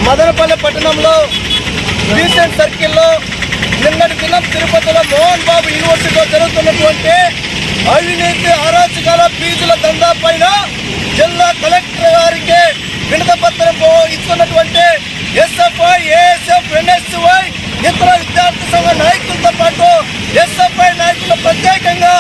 మదనపల్లి పట్టణంలో రీసెంట్ సర్కిల్లో నిన్నటి దినం తిరుపతిలో మోహన్ బాబు యూనివర్సిటీలో జరుగుతున్నటువంటి అవినీతి అరాచకాల ఫీజుల దందా పైన జిల్లా కలెక్టర్ గారికి వినతి పత్రం ఇస్తున్నటువంటి ఎస్ఎఫ్ఐ, ఏఎస్ఎఫ్, ఎన్ఎస్వై ఇతర విద్యార్థి సంఘ నాయకులతో పాటు ఎస్ఎఫ్ఐ నాయకులు ప్రత్యేకంగా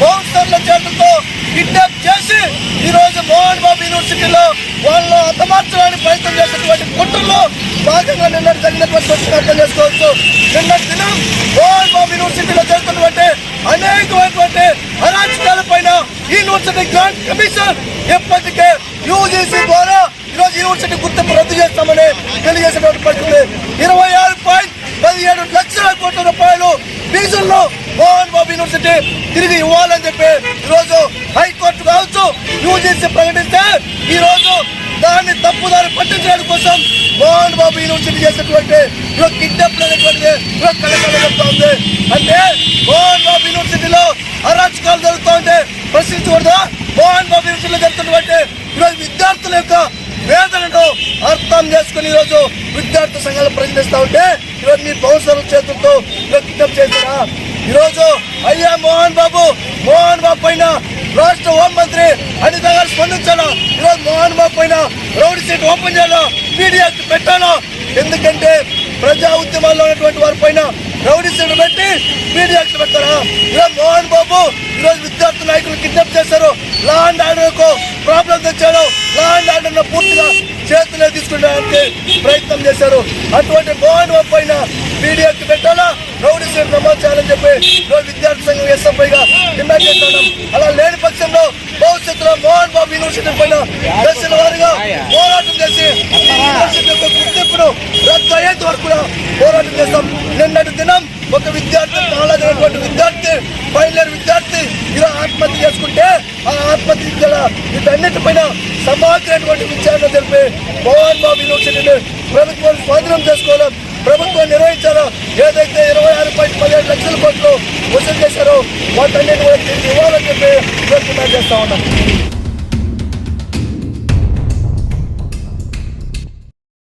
బౌన్సర్ల చేతులతో కిడ్నాప్ చేసి ఈరోజు మోహన్ బాబు యూనివర్సిటీలో వాళ్ళు హతమార్చడానికి ప్రయత్నం చేసినటువంటి కుట్రలో భాగంగా నిన్నటి జరిగినటువంటి అర్థం చేసుకోవచ్చు. నిన్నటి దినం మోహన్ బాబు యూనివర్సిటీలో జరుగుతున్నటువంటి అనేకమైనటువంటి అరాచకాల పైన యూనివర్సిటీ గ్రాంట్ కమిషన్ ఎప్పటికే యూజీసీ ద్వారా ఈరోజు యూనివర్సిటీ గుర్తింపు రద్దు చేస్తామని తెలియజేసినటువంటి పరిస్థితి. 26.17 లక్షల కోట్ల రూపాయలు ఫీజుల్లో మోహన్ బాబు యూనివర్సిటీ తిరిగి ఇవ్వాలని చెప్పి ఈరోజు హైకోర్టు కావచ్చు యూజీసీ ప్రకటిస్తే ఈరోజు దాన్ని తప్పుదారి పట్టించడం కోసం మోహన్ బాబు యూనివర్సిటీ చేసినటువంటి కిడ్నాప్ అనేటువంటిది కలకలవుతా ఉంది. అంటే మోహన్ బాబు యూనివర్సిటీలో అరాచకాలు జరుగుతూ ఉంటే ప్రశ్నించకూడదా? మోహన్ బాబు యూనివర్సిటీలో జరుగుతున్నటువంటి ఈరోజు విద్యార్థుల యొక్క వేదనను అర్థం చేసుకుని ఈరోజు విద్యార్థి సంఘాలు ప్రశ్నిస్తూ ఉంటే ఈరోజు మీ బౌన్సర్ల చేతులతో కిడ్నాప్ చేశారా? ఈరోజు అయ్యా మోహన్ బాబు పైన రాష్ట్ర హోంమంత్రి అనిత గారు స్పందించాలా? ఈరోజు మోహన్ బాబు పైన రౌడీ సీట్ ఓపెన్ చేయాలా, మీడియాకి పెట్టాలా? ఎందుకంటే ప్రజా ఉద్యమాల్లో ఉన్నటువంటి వారి పైన రౌడీ సీట్లు పెట్టి మీడియాకి పెడతారా? ఈరోజు మోహన్ బాబు ఈరోజు విద్యార్థి నాయకులు కిడ్నాప్ చేశారు, లా అండ్ ఆర్డర్ కు ప్రాబ్లం తెచ్చారు, లా అండ్ ఆర్డర్ పూర్తిగా చేతులే తీసుకునేడానికి ప్రయత్నం చేశారు. అటువంటి మోహన్ బాబు పైన మీడియాకి పెట్టాలా, రౌడీ సీట్ నమోదు చేయాలని చెప్పి ఈరోజు విద్యార్థి సంఘం ఎస్ఎఫ్ఐగా డిమాండ్ చేస్తున్నాం. అలా లేని పక్షంలో భవిష్యత్తులో మోహన్ బాబు యూనివర్సిటీ పైన దశల వారీగా పోరాటం చేసి యూనివర్సిటీ యొక్క గుర్తింపును రద్దు అయ్యేంత వరకు కూడా పోరాటం చేస్తాం. నిన్నటి దినం ఒక విద్యార్థి నాలుగైనటువంటి విద్యార్థి ఫైనల్ ఇయర్ విద్యార్థి ఇలా ఆత్మహత్య చేసుకుంటే ఆ ఆత్మహత్య వీటన్నిటిపైన సమగ్రమైనటువంటి విచారణ జరిపి మోహన్ బాబు యూనివర్సిటీని ప్రభుత్వం స్వాధీనం చేసుకోవడం, ప్రభుత్వం నిర్వహించారో ఏదైతే 26.17 లక్షల కోట్లు వసూలు చేశారో వాటన్నిటి కూడా ఇవ్వాలని చెప్పి డిమాండ్ చేస్తా ఉన్నాం.